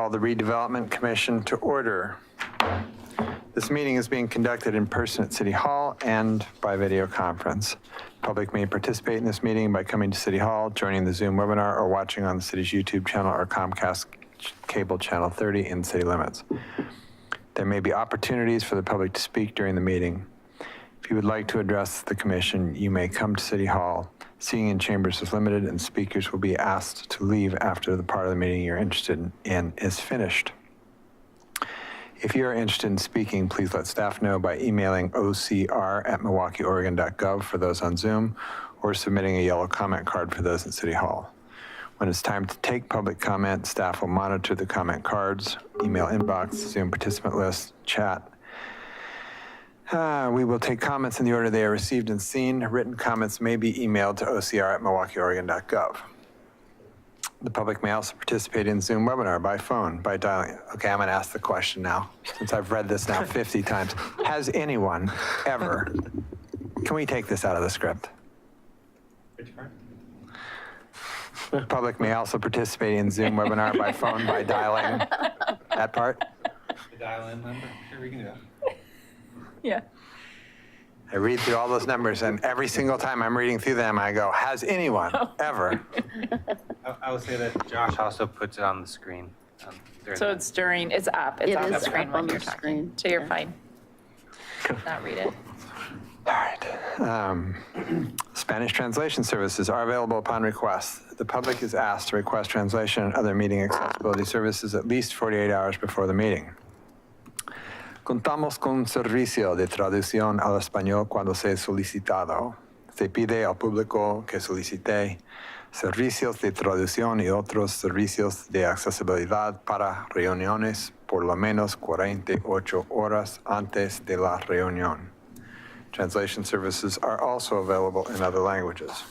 call the Redevelopment Commission to order. This meeting is being conducted in person at City Hall and by video conference. Public may participate in this meeting by coming to City Hall, joining the Zoom webinar, or watching on the city's YouTube channel or Comcast cable channel 30 in city limits. There may be opportunities for the public to speak during the meeting. If you would like to address the commission, you may come to City Hall. Seating in chambers is limited and speakers will be asked to leave after the part of the meeting you're interested in is finished. If you are interested in speaking, please let staff know by emailing ocr@milwaukeeoregon.gov for those on Zoom, or submitting a yellow comment card for those at City Hall. When it's time to take public comment, staff will monitor the comment cards, email inbox, Zoom participant list, chat. We will take comments in the order they are received and seen. Written comments may be emailed to ocr@milwaukeeoregon.gov. The public may also participate in Zoom webinar by phone, by dialing. Okay, I'm gonna ask the question now, since I've read this now 50 times. Has anyone ever, can we take this out of the script? Which part? The public may also participate in Zoom webinar by phone by dialing that part. The dial-in number? Sure, we can do that. Yeah. I read through all those numbers, and every single time I'm reading through them, I go, has anyone ever? I would say that Josh also puts it on the screen. So it's during, it's up, it's on the screen when you're talking. So you're fine. Not read it. All right. Spanish translation services are available upon request. The public is asked to request translation and other meeting accessibility services at least 48 hours before the meeting. Contamos con un servicio de traducción al español cuando sea solicitado. Se pide al público que solicite servicios de traducción y otros servicios de accesibilidad para reuniones por lo menos 48 horas antes de la reunión. Translation services are also available in other languages.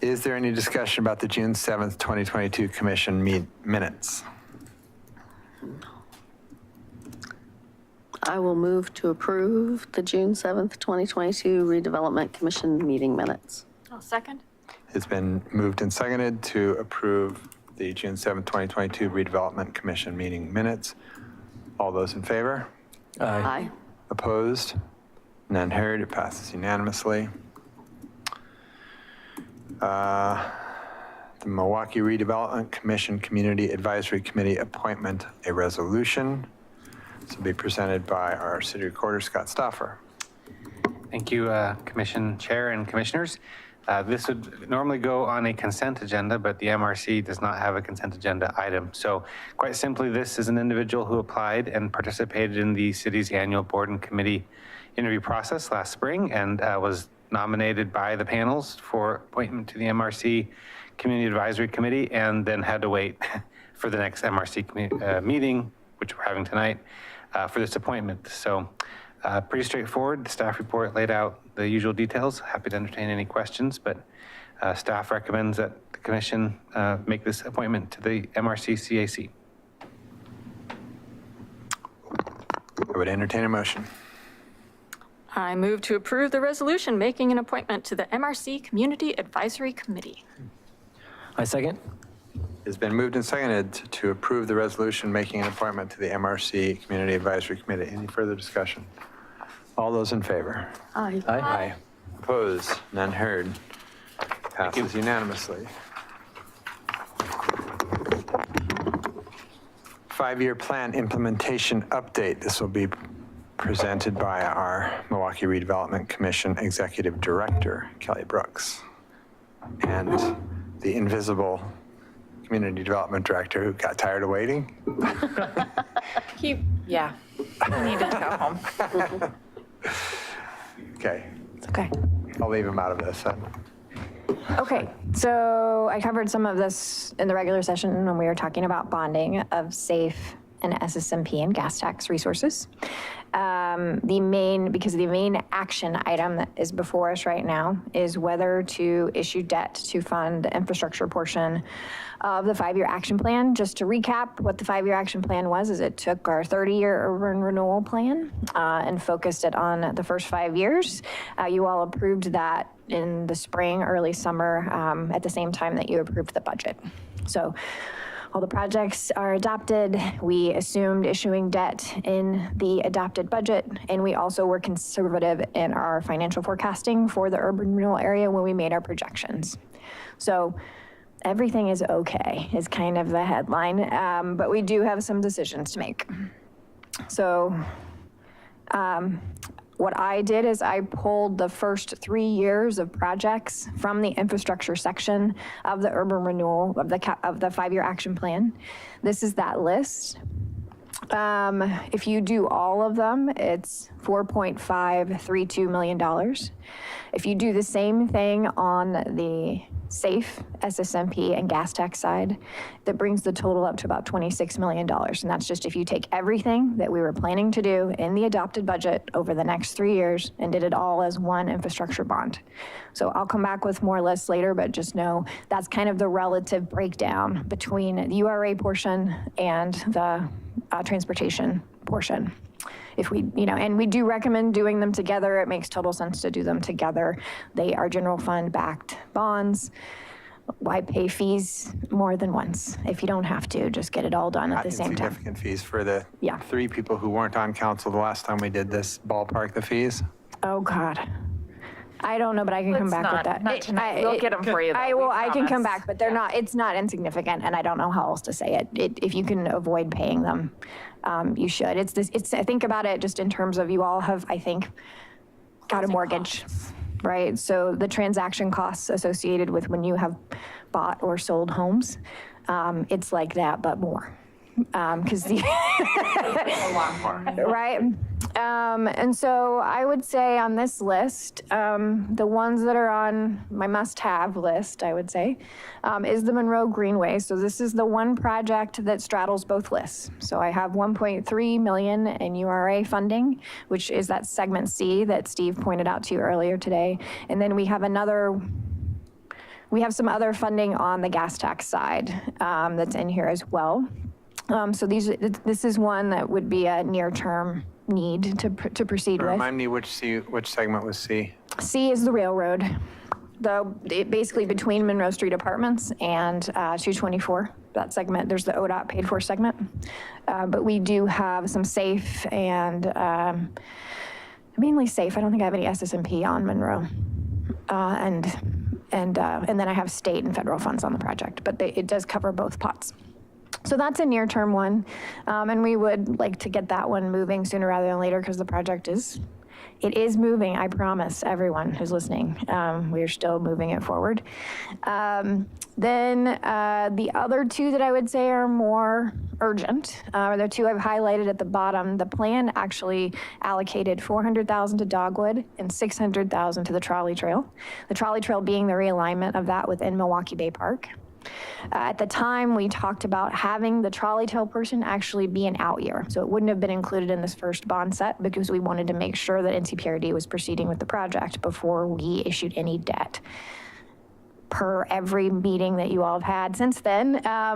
Is there any discussion about the June 7th, 2022 Commission minutes? I will move to approve the June 7th, 2022 Redevelopment Commission meeting minutes. I'll second. It's been moved and seconded to approve the June 7th, 2022 Redevelopment Commission meeting minutes. All those in favor? Aye. Opposed? None heard. It passes unanimously. The Milwaukie Redevelopment Commission Community Advisory Committee appointment, a resolution. This will be presented by our City Recorder, Scott Stauffer. Thank you, Commission Chair and Commissioners. This would normally go on a consent agenda, but the MRC does not have a consent agenda item. So quite simply, this is an individual who applied and participated in the city's annual board and committee interview process last spring and was nominated by the panels for appointment to the MRC Community Advisory Committee, and then had to wait for the next MRC meeting, which we're having tonight, for this appointment. So pretty straightforward. The staff report laid out the usual details. Happy to entertain any questions, but staff recommends that the commission make this appointment to the MRCCAC. I would entertain a motion. I move to approve the resolution making an appointment to the MRC Community Advisory Committee. I second. It's been moved and seconded to approve the resolution making an appointment to the MRC Community Advisory Committee. Any further discussion? All those in favor? Aye. Aye. Opposed? None heard. Passes unanimously. 5-year plan implementation update. This will be presented by our Milwaukie Redevelopment Commission Executive Director, Kelly Brooks, and the invisible Community Development Director who got tired of waiting. He needed to go home. Okay, It's okay. I'll leave him out of this then. Okay, so I covered some of this in the regular session when we were talking about bonding of SAFE and SSMP and gas tax resources. The main action item that is before us right now is whether to issue debt to fund the infrastructure portion of the 5-year action plan. Just to recap, what the 5-year action plan was is it took our 30-year urban renewal plan and focused it on the first 5 years. You all approved that in the spring, early summer, at the same time that you approved the budget. So all the projects are adopted. We assumed issuing debt in the adopted budget, and we also were conservative in our financial forecasting for the urban renewal area when we made our projections. So everything is okay, is kind of the headline, but we do have some decisions to make. So what I did is I pulled the first 3 years of projects from the infrastructure section of the urban renewal of the 5-year action plan. This is that list. If you do all of them, it's $4.532 million. If you do the same thing on the SAFE, SSMP, and gas tax side, that brings the total up to about $26 million. And that's just if you take everything that we were planning to do in the adopted budget over the next 3 years and did it all as one infrastructure bond. So I'll come back with more lists later, but just know that's kind of the relative breakdown between the URA portion and the transportation portion. If we, and we do recommend doing them together. It makes total sense to do them together. They are general fund backed bonds. Why pay fees more than once? If you don't have to, just get it all done at the same time. Significant fees for the Yeah. 3 people who weren't on council the last time we did this, ballpark the fees. Oh, God. I don't know, but I can come back with that. Not tonight. We'll get them for you, though. I can come promise. back, but they're not, it's not insignificant, and I don't know how else to say it. If you can avoid paying them, you should. I think about it just in terms of you all have, I think, got a mortgage, right? So the transaction costs associated with when you have bought or sold homes, it's like that, but more. Because the A lot more. right? And so I would say on this list, the ones that are on my must-have list, I would say, is the Monroe Greenway. So this is the one project that straddles both lists. So I have 1.3 million in URA funding, which is that segment C that Steve pointed out to you earlier today. And then we have some other funding on the gas tax side that's in here as well. So this is one that would be a near-term need to proceed with. Remind me which segment was C? C is the railroad, basically between Monroe Street Apartments and 224. That segment, there's the ODOT paid for segment. But we do have some SAFE and mainly SAFE. I don't think I have any SSMP on Monroe. And then I have state and federal funds on the project, but it does cover both pots. So that's a near-term one, and we would like to get that one moving sooner rather than later because the project is moving, I promise everyone who's listening. We're still moving it forward. Then the other 2 that I would say are more urgent are the 2 I've highlighted at the bottom. The plan actually allocated $400,000 to Dogwood and $600,000 to the trolley trail. The trolley trail being the realignment of that within Milwaukie Bay Park. At the time, we talked about having the trolley tail person actually be an out year. So it wouldn't have been included in this first bond set because we wanted to make sure that NCPRD was proceeding with the project before we issued any debt. Per every meeting that you all have had since then,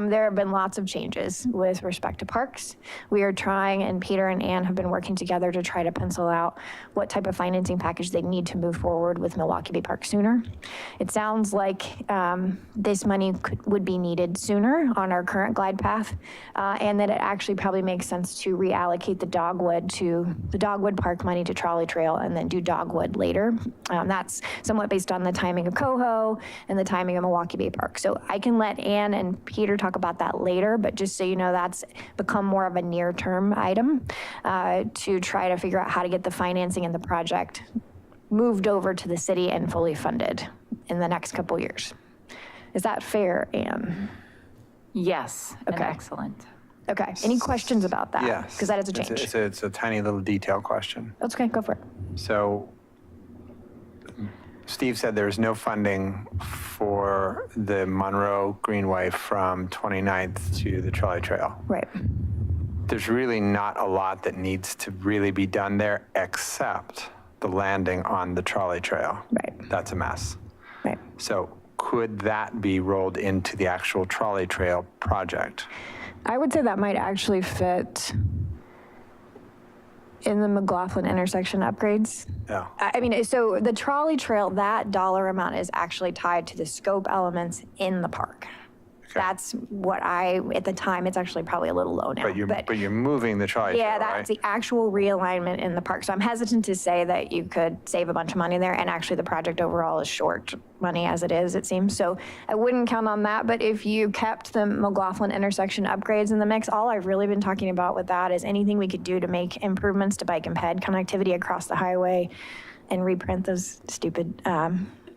there have been lots of changes with respect to parks. We are trying, and Peter and Ann have been working together to try to pencil out what type of financing package they need to move forward with Milwaukie Bay Park sooner. It sounds like this money would be needed sooner on our current glide path, and that it actually probably makes sense to reallocate the Dogwood Park money to Trolley Trail and then do Dogwood later. That's somewhat based on the timing of Coho and the timing of Milwaukie Bay Park. So I can let Ann and Peter talk about that later, but just so you know, that's become more of a near-term item to try to figure out how to get the financing and the project moved over to the city and fully funded in the next couple years. Is that fair, Ann? Yes, and Okay. excellent. Okay, any questions about that? Yes. Because that is a change. It's a tiny little detail question. That's okay, go for it. So Steve said there's no funding for the Monroe Greenway from 29th to the trolley trail. Right, There's really not a lot that needs to really be done there except the landing on the trolley trail. right, That's a mess. right. So could that be rolled into the actual trolley trail project? I would say that might actually fit in the McLaughlin intersection upgrades. Yeah. I mean, so the trolley trail, that dollar amount is actually tied to the scope elements in the park. That's what at the time, it's actually probably a little low now. But you're moving the trolley trail, Yeah, right? that's the actual realignment in the park. So I'm hesitant to say that you could save a bunch of money there, and actually the project overall is short money as it is, it seems. So I wouldn't count on that, but if you kept the McLaughlin intersection upgrades in the mix, all I've really been talking about with that is anything we could do to make improvements to bike and ped connectivity across the highway and reprint those stupid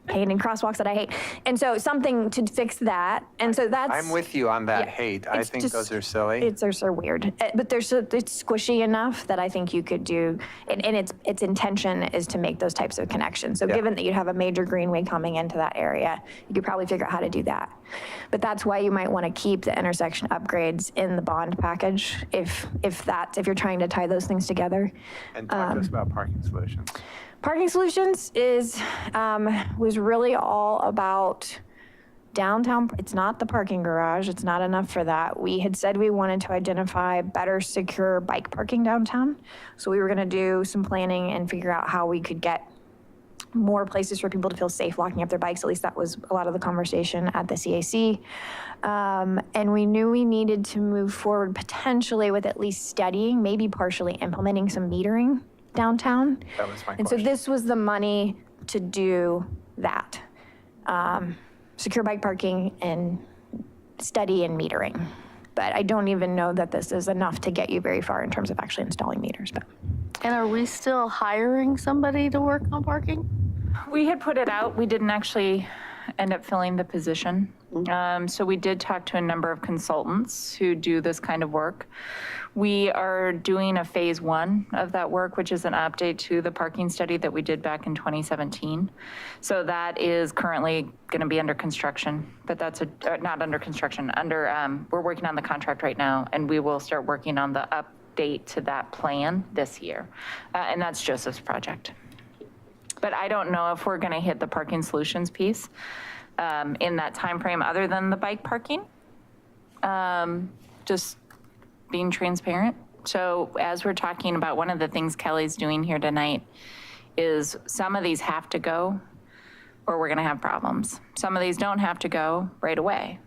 painted crosswalks that I hate. And so something to fix that. And so that's. I'm with you on that Yeah, hate. I it's think just- those are silly. They're so weird, but it's squishy enough that I think you could do, and its intention is to make those types of connections. So Yeah. given that you'd have a major greenway coming into that area, you could probably figure out how to do that. But that's why you might want to keep the intersection upgrades in the bond package if you're trying to tie those things together. And talk to us about parking solutions. Parking Solutions was really all about downtown. It's not the parking garage. It's not enough for that. We had said we wanted to identify better, secure bike parking downtown. So we were going to do some planning and figure out how we could get more places for people to feel safe locking up their bikes. At least that was a lot of the conversation at the CAC. And we knew we needed to move forward potentially with at least studying, maybe partially implementing some metering downtown. That was my And so question. this was the money to do that. Secure bike parking and study and metering. But I don't even know that this is enough to get you very far in terms of actually installing meters. But And are we still hiring somebody to work on parking? We had put it out. We didn't actually end up filling the position. So we did talk to a number of consultants who do this kind of work. We are doing a phase 1 of that work, which is an update to the parking study that we did back in 2017. So that is currently going to be under construction, but that's not under construction, we're working on the contract right now, and we will start working on the update to that plan this year. And that's Joseph's project. But I don't know if we're going to hit the parking solutions piece in that time frame, other than the bike parking. Just being transparent. So as we're talking about, one of the things Kelly's doing here tonight is some of these have to go or we're going to have problems. Some of these don't have to go right away.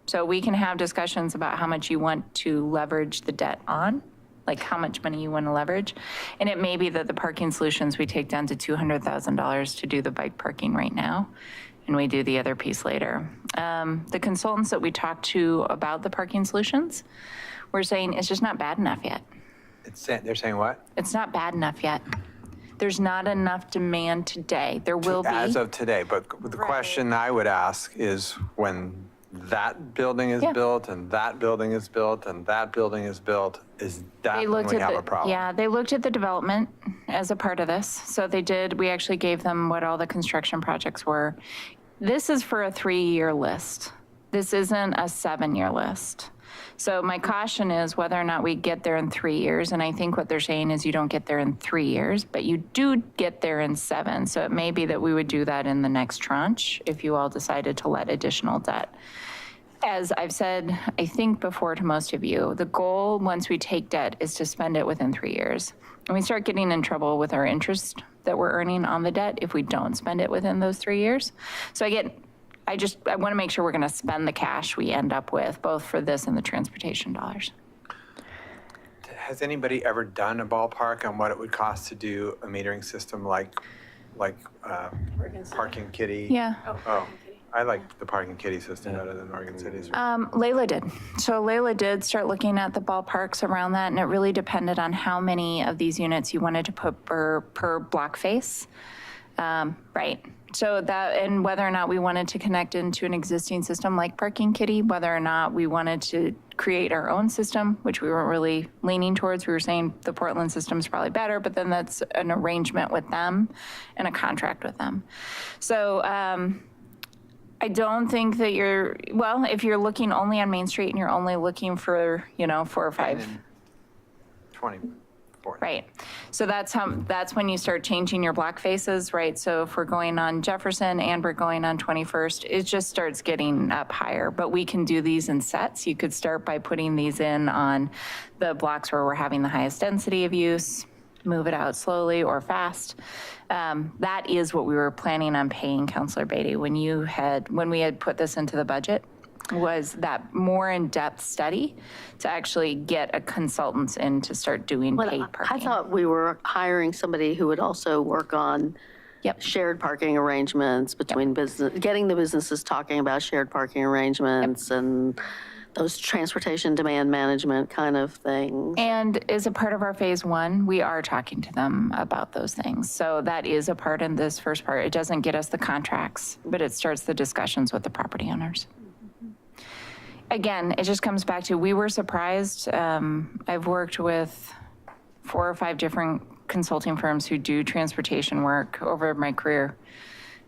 So we can have discussions about how much you want to leverage the debt on, like how much money you want to leverage. And it may be that the parking solutions we take down to $200,000 to do the bike parking right now, and we do the other piece later. The consultants that we talked to about the parking solutions were saying it's just not bad enough yet. They're saying what? It's not bad enough yet. There's not enough demand today. There will be. As of today, but the question I would ask is when that building is Yeah. built and that building is built and that building is built, is that when we have a problem? Yeah, they looked at the development as a part of this. So they did, we actually gave them what all the construction projects were. This is for a 3-year list. This isn't a 7-year list. So my caution is whether or not we get there in 3 years. And I think what they're saying is you don't get there in 3 years, but you do get there in 7. So it may be that we would do that in the next tranche if you all decided to let additional debt. As I've said, I think before to most of you, the goal once we take debt is to spend it within 3 years. And we start getting in trouble with our interest that we're earning on the debt if we don't spend it within those 3 years. So I want to make sure we're going to spend the cash we end up with, both for this and the transportation dollars. Has anybody ever done a ballpark on what it would cost to do a metering system like Parking Kitty? Yeah. Oh, I like the Parking Kitty system better than Oregon City's. Layla did. So Layla did start looking at the ballparks around that, and it really depended on how many of these units you wanted to put per block face. Right. So that, and whether or not we wanted to connect into an existing system like Parking Kitty, whether or not we wanted to create our own system, which we weren't really leaning towards. We were saying the Portland system is probably better, but then that's an arrangement with them and a contract with them. So I don't think that if you're looking only on Main Street and you're only looking for, 4 or 5. 24 4th. Right. So that's when you start changing your block faces, right? So if we're going on Jefferson and we're going on 21st, it just starts getting up higher. But we can do these in sets. You could start by putting these in on the blocks where we're having the highest density of use, move it out slowly or fast. That is what we were planning on paying Councilor Beatty when we had put this into the budget, was that more in-depth study to actually get a consultant in to start doing paid parking. I thought we were hiring somebody who would also work on shared parking arrangements between business, getting the businesses talking about shared parking arrangements and those transportation demand management kind of things. And as a part of our phase 1, we are talking to them about those things. So that is a part in this first part. It doesn't get us the contracts, but it starts the discussions with the property owners. Again, it just comes back to, we were surprised. I've worked with 4 or 5 different consulting firms who do transportation work over my career.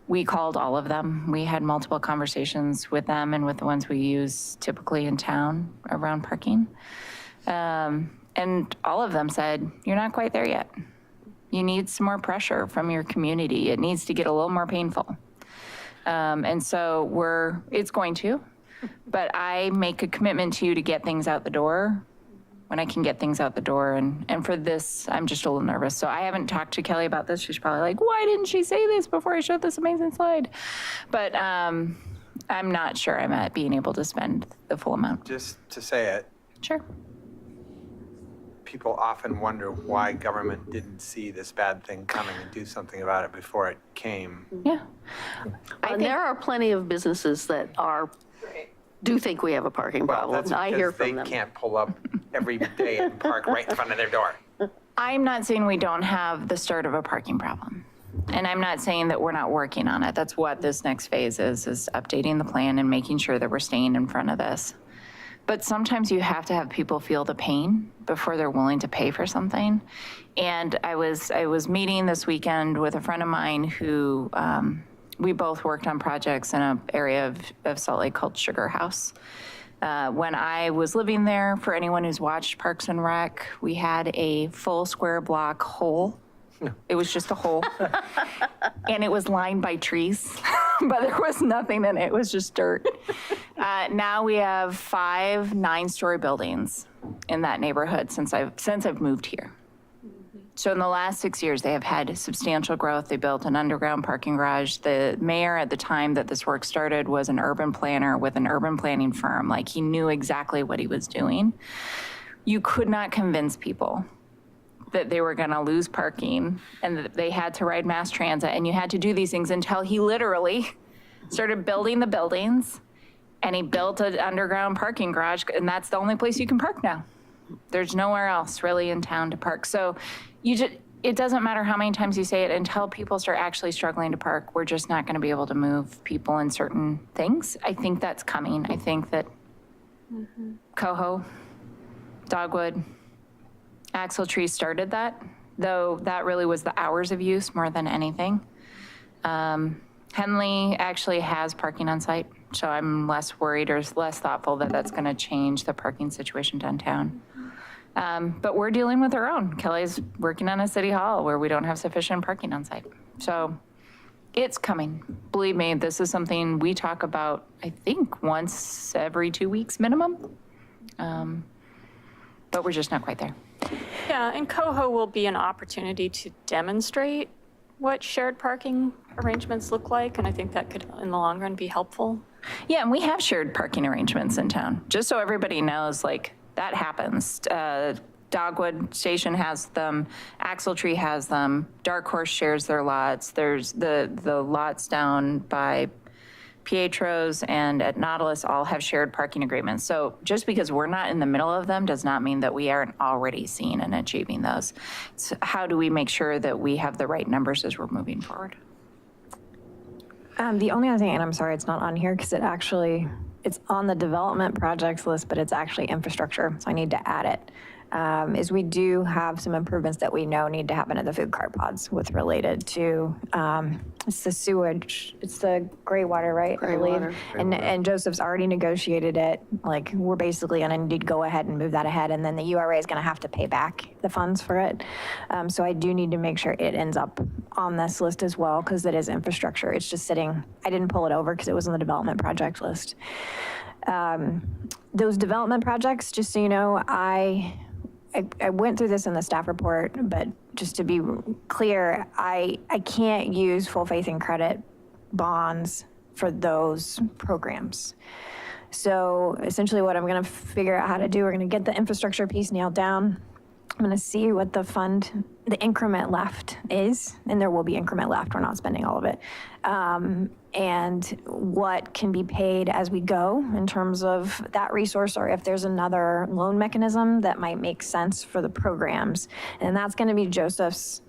We called all of them. We had multiple conversations with them and with the ones we use typically in town around parking. And all of them said, you're not quite there yet. You need some more pressure from your community. It needs to get a little more painful. And so it's going to. But I make a commitment to you to get things out the door when I can get things out the door. And for this, I'm just a little nervous. So I haven't talked to Kelly about this. She's probably like, why didn't she say this before I showed this amazing slide? But I'm not sure I'm at being able to spend the full amount. Just to say it, Sure. people often wonder why government didn't see this bad thing coming and do something about it before it came. Yeah. And there are plenty of businesses that do think we have a parking Well, problem. that's I hear because from them. they can't pull up every day and park right in front of their door. I'm not saying we don't have the start of a parking problem. And I'm not saying that we're not working on it. That's what this next phase is updating the plan and making sure that we're staying in front of this. But sometimes you have to have people feel the pain before they're willing to pay for something. And I was meeting this weekend with a friend of mine who, we both worked on projects in an area of Salt Lake called Sugar House. When I was living there, for anyone who's watched Parks and Rec, we had a full square block hole. It was just a hole. And it was lined by trees, but there was nothing in it. It was just dirt. Now we have 5 9-story buildings in that neighborhood since I've moved here. So in the last 6 years, they have had substantial growth. They built an underground parking garage. The mayor at the time that this work started was an urban planner with an urban planning firm. Like, he knew exactly what he was doing. You could not convince people that they were gonna lose parking and that they had to ride mass transit, and you had to do these things until he literally started building the buildings, and he built an underground parking garage, and that's the only place you can park now. There's nowhere else really in town to park. So it doesn't matter how many times you say it, until people start actually struggling to park, we're just not gonna be able to move people in certain things. I think that's coming. I think that Coho, Dogwood, Axle Tree started that, though that really was the hours of use more than anything. Henley actually has parking on site, so I'm less worried or less thoughtful that that's gonna change the parking situation downtown. But we're dealing with our own. Kelly's working on a city hall where we don't have sufficient parking on site. So it's coming. Believe me, this is something we talk about, I think, once every 2 weeks minimum. But we're just not quite there. Yeah, and Coho will be an opportunity to demonstrate what shared parking arrangements look like, and I think that could, in the long run, be helpful. Yeah, and we have shared parking arrangements in town, just so everybody knows, like, that happens. Dogwood Station has them, Axle Tree has them, Dark Horse shares their lots. There's the lots down by Pietro's and at Nautilus all have shared parking agreements. So just because we're not in the middle of them does not mean that we aren't already seeing and achieving those. So how do we make sure that we have the right numbers as we're moving forward? The only other thing, and I'm sorry it's not on here because it's on the development projects list, but it's actually infrastructure, so I need to add it. is we do have some improvements that we know need to happen at the food cart pods with related to, it's the sewage, it's the gray water, right? I believe. water. And Joseph's already negotiated it. Like, we're basically gonna need to go ahead and move that ahead, and then the URA is gonna have to pay back the funds for it. So I do need to make sure it ends up on this list as well, because it is infrastructure. It's just sitting, I didn't pull it over because it was on the development project list. Those development projects, just so you know, I went through this in the staff report, but just to be clear, I can't use full faith and credit bonds for those programs. So essentially what I'm gonna figure out how to do, we're gonna get the infrastructure piece nailed down. I'm gonna see what the increment left is, and there will be increment left, we're not spending all of it. And what can be paid as we go in terms of that resource, or if there's another loan mechanism that might make sense for the programs. And that's gonna be Joseph's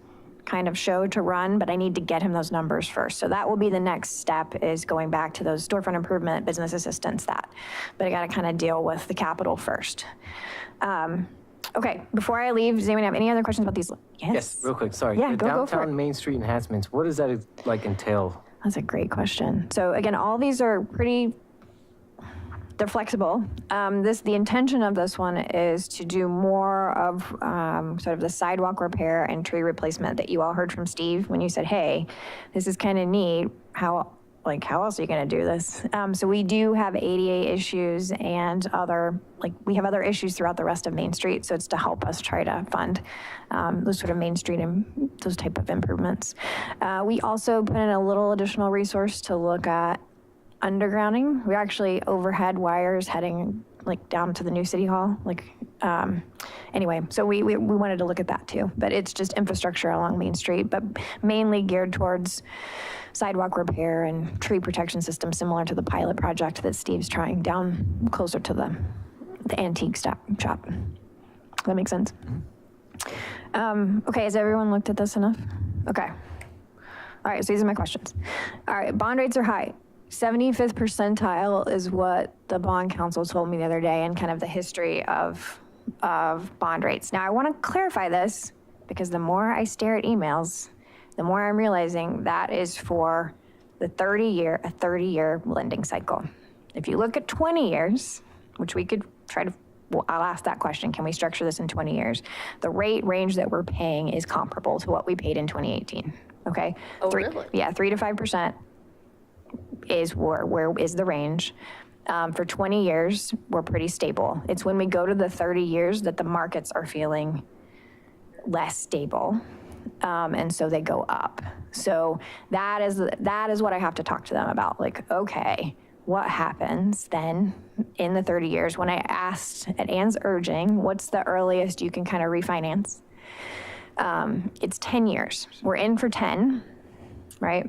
kind of show to run, but I need to get him those numbers first. So that will be the next step, is going back to those storefront improvement, business assistance, that. But I gotta kind of deal with the capital first. Okay, before I leave, does anyone have any other questions about these? Yes, real quick, sorry. Yeah, The go for it. downtown Main Street enhancements, what does that like entail? That's a great question. So again, all these are they're flexible. The intention of this one is to do more of sort of the sidewalk repair and tree replacement that you all heard from Steve when you said, hey, this is kind of neat. How else are you gonna do this? So we do have ADA issues and we have other issues throughout the rest of Main Street. So it's to help us try to fund those sort of Main Street and those type of improvements. We also put in a little additional resource to look at undergrounding. We actually overhead wires heading like down to the new city hall. Anyway, so we wanted to look at that too, but it's just infrastructure along Main Street, but mainly geared towards sidewalk repair and tree protection system, similar to the pilot project that Steve's trying down closer to the antique shop. Does that make sense? Okay, has everyone looked at this enough? Okay. All right, so these are my questions. All right, bond rates are high. 75th percentile is what the bond council told me the other day, and kind of the history of bond rates. Now I want to clarify this, because the more I stare at emails, the more I'm realizing that is for the 30-year lending cycle. If you look at 20 years, which we could try to, well, I'll ask that question, can we structure this in 20 years? The rate range that we're paying is comparable to what we paid in 2018, okay? Oh, really? Yeah, 3 to 5% is where is the range. For 20 years, we're pretty stable. It's when we go to the 30 years that the markets are feeling less stable. And so they go up. So that is what I have to talk to them about. Like, okay, what happens then in the 30 years? When I asked at Ann's urging, what's the earliest you can kind of refinance? It's 10 years. We're in for 10, right?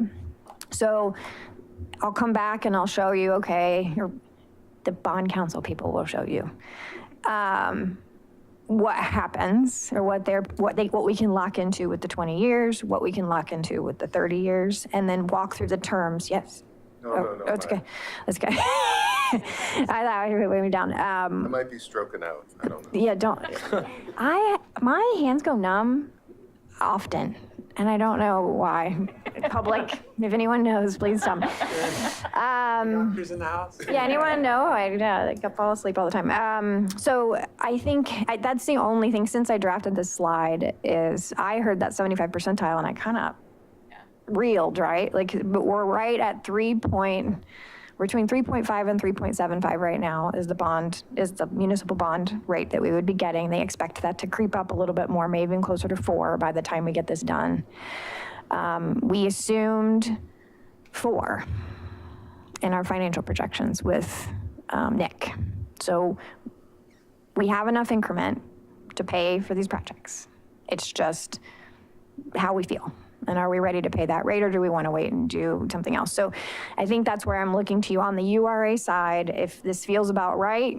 So I'll come back and I'll show you, okay, or the bond council people will show you what happens, or what we can lock into with the 20 years, what we can lock into with the 30 years, and then walk through the terms. Yes. No, it's okay. It's okay. I thought you were weighing me down. I might be stroking out. I don't know. Yeah, don't. My hands go numb often, and I don't know why. Public, if anyone knows, please tell me. Doctors in the house? Yeah, anyone know? I fall asleep all the time. So I think that's the only thing, since I drafted this slide, is I heard that 75 percentile and I kind of reeled, right? But we're right at we're between 3.5 and 3.75 right now is the municipal bond rate that we would be getting. They expect that to creep up a little bit more, maybe even closer to 4 by the time we get this done. We assumed 4 in our financial projections with Nick. So we have enough increment to pay for these projects. It's just how we feel. And are we ready to pay that rate, or do we want to wait and do something else? So I think that's where I'm looking to you on the URA side. If this feels about right,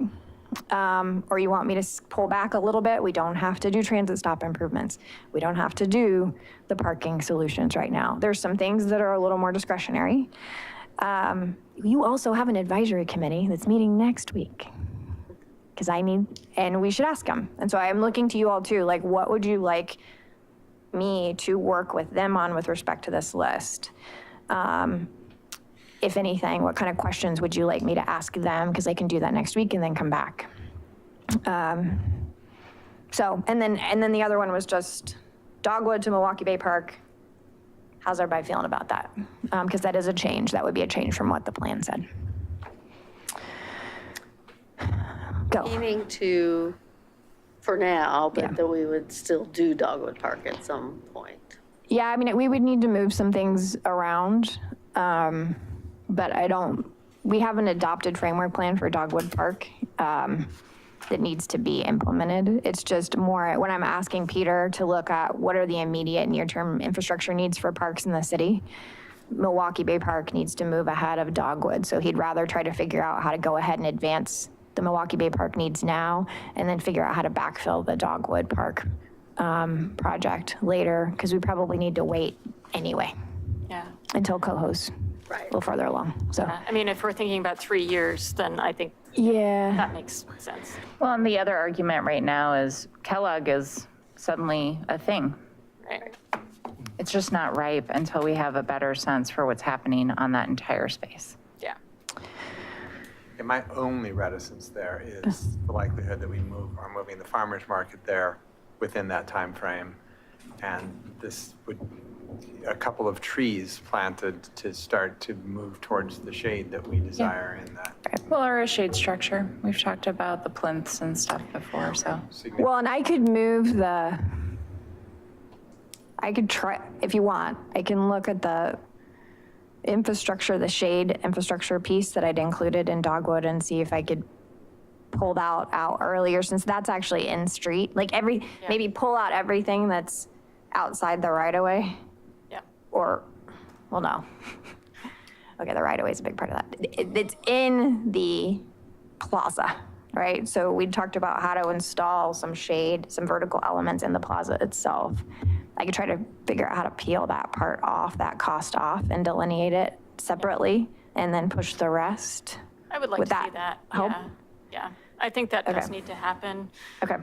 or you want me to pull back a little bit, we don't have to do transit stop improvements. We don't have to do the parking solutions right now. There's some things that are a little more discretionary. You also have an advisory committee that's meeting next week. because and we should ask them. And so I'm looking to you all too, like, what would you like me to work with them on with respect to this list? If anything, what kind of questions would you like me to ask them? Because I can do that next week and then come back. So, and then the other one was just Dogwood to Milwaukie Bay Park. How's everybody feeling about that? Because that is a change. That would be a change from what the plan said. Go. Aiming to, for now, Yeah. but that we would still do Dogwood Park at some point. Yeah, I mean, we would need to move some things around, but we have an adopted framework plan for Dogwood Park that needs to be implemented. It's just more, when I'm asking Peter to look at what are the immediate near-term infrastructure needs for parks in the city, Milwaukie Bay Park needs to move ahead of Dogwood. So he'd rather try to figure out how to go ahead and advance the Milwaukie Bay Park needs now, and then figure out how to backfill the Dogwood Park project later, because we probably need to wait anyway Yeah. until Coho's a little further along, so. I mean, if we're thinking about 3 years, then I think Yeah, that makes sense. Well, and the other argument right now is Kellogg is suddenly a thing. Right. It's just not ripe until we have a better sense for what's happening on that entire space. Yeah. And my only reticence there is the likelihood that we are moving the farmer's market there within that time frame. And this would, a couple of trees planted to start to move towards the shade that we desire in that. Well, or a shade structure. We've talked about the plinths and stuff before, so. well, and I could move I could try, if you want, I can look at the infrastructure, the shade infrastructure piece that I'd included in Dogwood and see if I could pull that out earlier, since that's actually in street, like maybe pull out everything that's outside the right of way. Yeah. Or, well, no. Okay, the right of way is a big part of that. It's in the plaza, right? So we talked about how to install some shade, some vertical elements in the plaza itself. I could try to figure out how to peel that part off, that cost off, and delineate it separately, and then push the rest. I would like Would to see that that. help? Yeah. Yeah. I think that does Okay. need to happen. Okay.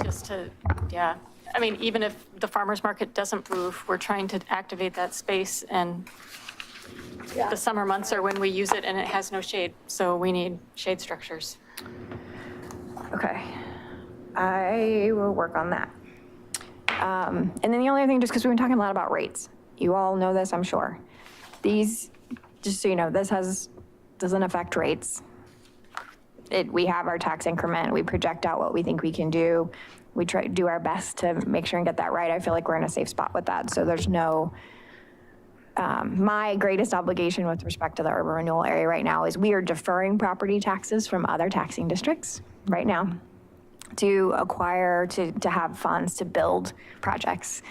Just to, yeah. I mean, even if the farmer's market doesn't move, we're trying to activate that space, and the summer months are when we use it and it has no shade. So we need shade structures. Okay. I will work on that. And then the only other thing, just because we've been talking a lot about rates, you all know this, I'm sure. These, just so you know, doesn't affect rates. We have our tax increment, we project out what we think we can do. We try to do our best to make sure and get that right. I feel like we're in a safe spot with that. So there's no, my greatest obligation with respect to the urban renewal area right now is we are deferring property taxes from other taxing districts right now to acquire, to have funds to build projects.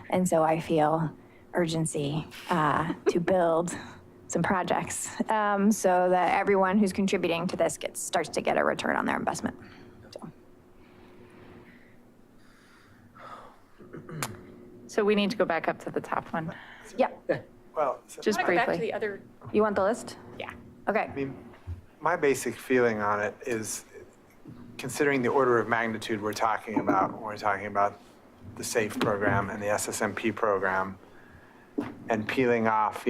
And so I feel urgency to build some projects so that everyone who's contributing to this starts to get a return on their investment. So we need to go back up to the top one, Yep. Well, just Go back to briefly. the other, You want the list? yeah. Okay. I mean, my basic feeling on it is, considering the order of magnitude we're talking about, when we're talking about the SAFE program and the SSMP program, and peeling off,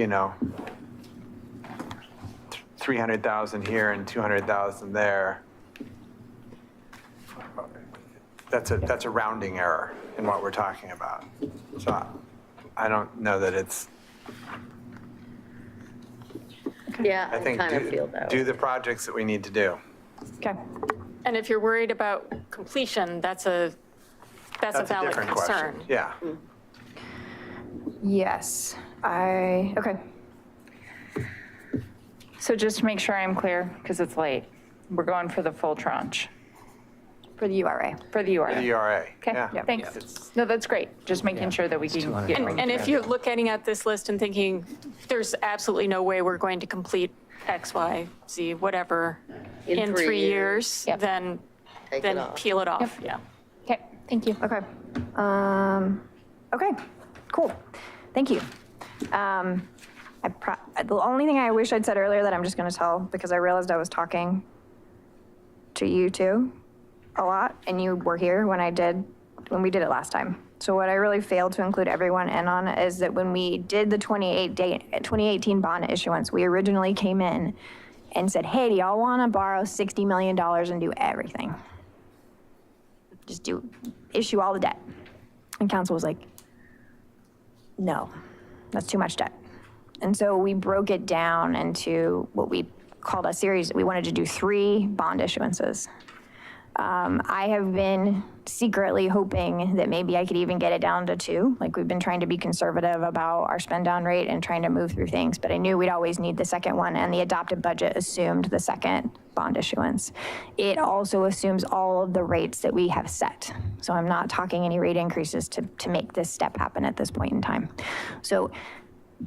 300,000 here and 200,000 there, that's a rounding error in what we're talking about. So I don't know that it's, Yeah, I I think kind of feel that do way. the projects that we need to do. Okay. And if you're worried about completion, that's a That's a valid different concern. question. Yeah. Yes, okay. So just to make sure I'm clear, because it's late, we're going for the full tranche, For the URA. for the URA. The ERA. Okay, Yeah. thanks. No, that's great. Just making sure that we can get. And if you're looking at this list and thinking, there's absolutely no way we're going to complete X, Y, Z, whatever, in 3 years, Yep. then Take it off. peel it off, yeah. Okay, thank you. Okay. Okay, cool. Thank you. The only thing I wish I'd said earlier that I'm just going to tell, because I realized I was talking to you too, a lot, and you were here when we did it last time. So what I really failed to include everyone in on is that when we did the 2018 bond issuance, we originally came in and said, hey, do y'all want to borrow $60 million and do everything? Just issue all the debt. And council was like, no, that's too much debt. And so we broke it down into what we called a series. We wanted to do 3 bond issuances. I have been secretly hoping that maybe I could even get it down to 2. Like, we've been trying to be conservative about our spend down rate and trying to move through things, but I knew we'd always need the second one, and the adopted budget assumed the second bond issuance. It also assumes all of the rates that we have set. So I'm not talking any rate increases to make this step happen at this point in time. So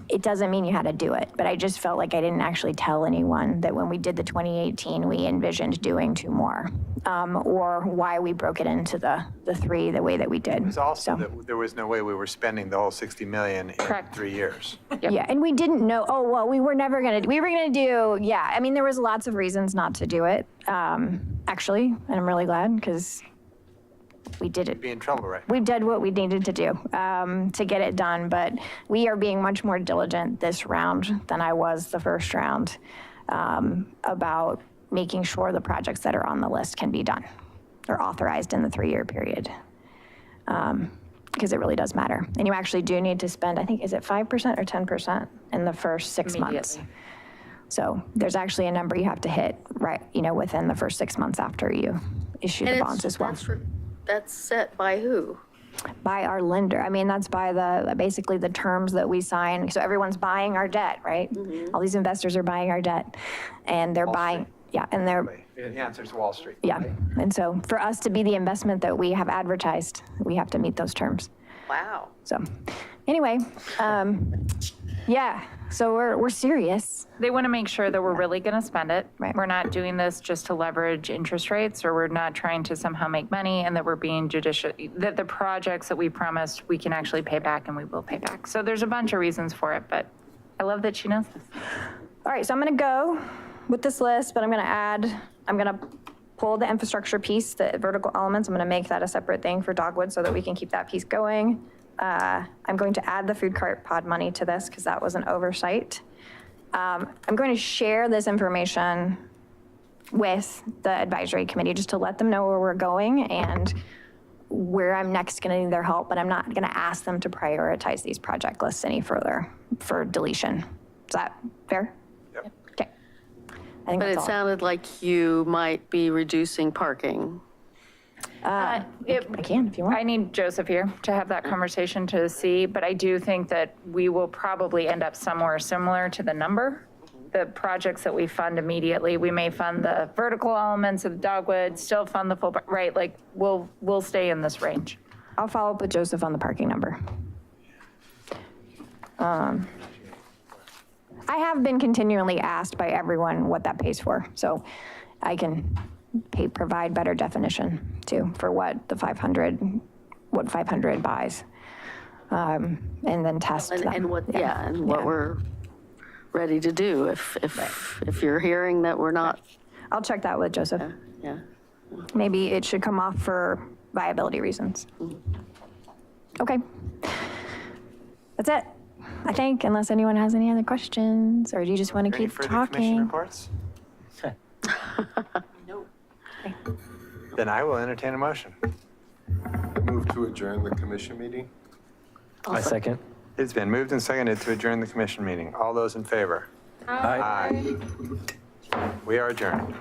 it doesn't mean you had to do it, but I just felt like I didn't actually tell anyone that when we did the 2018, we envisioned doing 2 more, or why we broke it into the 3 the way that we did. It was also So, that there was no way we were spending the whole 60 million in Correct. 3 years. yeah, and we didn't know, oh, well, we were gonna do, yeah, I mean, there was lots of reasons not to do it, actually, and I'm really glad, because we did it. Be in trouble, right? We did what we needed to do to get it done, but we are being much more diligent this round than I was the first round about making sure the projects that are on the list can be done or authorized in the 3-year period, because it really does matter. And you actually do need to spend, I think, is it 5% or 10% in the first 6 months? So there's actually a number you have to hit, right, within the first 6 months after you issue the bonds as well. That's set by who? By our lender. I mean, that's by basically the terms that we sign. So everyone's buying our debt, right? All these investors are buying our debt, and they're buying, yeah, and they're, The answer is Wall Street. yeah. And so for us to be the investment that we have advertised, we have to meet those terms. Wow. So anyway, yeah, so we're serious. They want to make sure that we're really going to spend it. Right. We're not doing this just to leverage interest rates, or we're not trying to somehow make money, and that we're being judicious, that the projects that we promised we can actually pay back, and we will pay back. So there's a bunch of reasons for it, but I love that she knows this. All right, so I'm gonna go with this list, but I'm gonna pull the infrastructure piece, the vertical elements. I'm gonna make that a separate thing for Dogwood so that we can keep that piece going. I'm going to add the food cart pod money to this because that was an oversight. I'm going to share this information with the advisory committee just to let them know where we're going and where I'm next going to need their help, but I'm not going to ask them to prioritize these project lists any further for deletion. Is that fair? Yep. Okay. I think But that's it all. sounded like you might be reducing parking. I can if you want. I need Joseph here to have that conversation to see, but I do think that we will probably end up somewhere similar to the number. The projects that we fund immediately, we may fund the vertical elements of the Dogwood, still fund the full, right? Like, we'll stay in this range. I'll follow up with Joseph on the parking number. I have been continually asked by everyone what that pays for, so I can provide better definition too for what 500 buys, and then test them. And what, yeah, and what we're ready to do if you're hearing that we're not, I'll check that with Joseph. yeah. Maybe it should come off for viability reasons. Okay. That's it, I think, unless anyone has any other questions, or do you just want to Any keep further commission talking? reports? Then I will entertain a motion. Move to adjourn the commission meeting? I second. It's been moved and seconded to adjourn the commission meeting. All those in favor? Aye. We are adjourned.